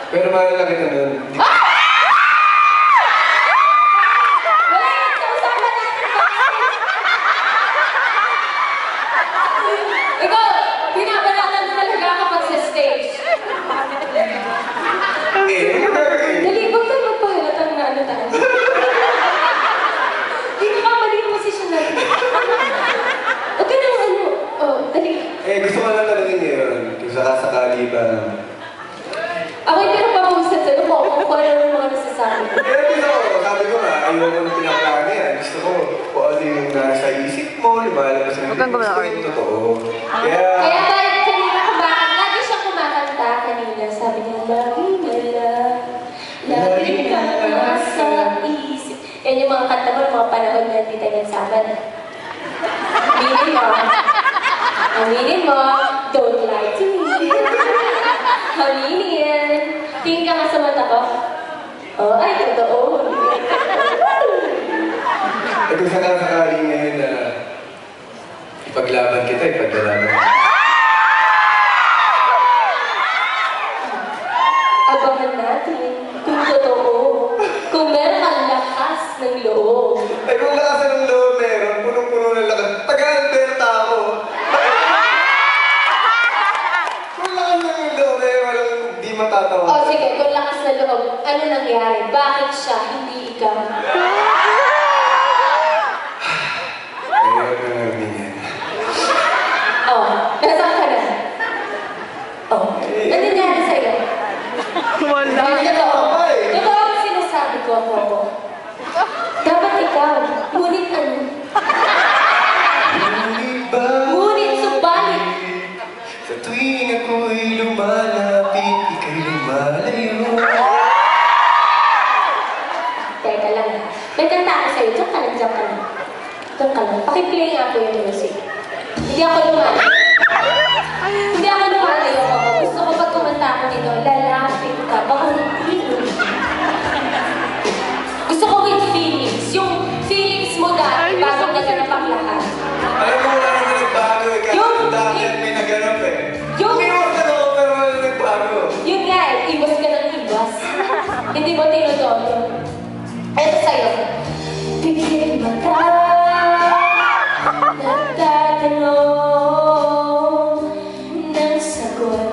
Pero mahal na kita nun. Wala yun sa usapan natin. Ikaw, binabalatan mo talaga kapag sa stage. Dali, huwag ka magpahalatang na ano tayo. Hindi ka kamali yung posisyon natin. Huwag ka nang ano. Oh, dali. Gusto ko lang talaga yun. Kung sakasakali ba. Ako hindi na pamusat sa kung ano yung mga nasasabi. Sabi ko nga, ayaw ko nang pinaplano yan. Gusto ko kung ano yung nasa isip mo, lumalabas ng gusto ko yung totoo. Kaya dahil kanina kumakanta, lagi siyang kumakanta kanina. Sabi niya, lagi ka nasa isip. Yan yung mga kanta mo, mga panahon na hindi tayo nagsama na. Aminin mo, don't lie to me. Aminin. Tingin ka nga sa mata ko. Oh, ay, totoo. Kung sakasakali ngayon na ipaglaban kita, ipaglalaban. Abangan natin kung totoo. Kung meron kang lakas ng loob. Kung lakas ng loob meron, punong-puno ng lakas. Taga-Alberta ako. Kung lakas ng loob meron, walang di matatawa. O sige, kung lakas na loob, ano nangyari? Bakit siya, hindi ikaw? Ayaw na namin yan. Nasaan ka na? Ano nangyari sa'yo? Wala. Totoo ang sinasabi ko ako. Dapat ikaw, ngunit ano? Ngunit subalit. Sa tuwing ako'y lumalapit, ika'y lumalayo. Teka lang. May kanta ako sa'yo. Diyan ka lang, diyan ka lang. Diyan ka lang. Pakiplay nga po yung music. Hindi ako lumalayo. Hindi ako lumalayo ako. Gusto ko pag kumanta ako nito, lalapit ka. Baka hindi. Gusto ko with feelings. Yung feelings mo dati, bago naganap ang lahat. Alam mo, wala naman nagbago eh. Kahit dati at may naganap eh. Umiwas ka ako, pero wala nagbago. Yun nga eh, iwas ka ng iwas. Hindi mo tinotono. Eto sa'yo. Pigil mata, nagtatanong ng sagot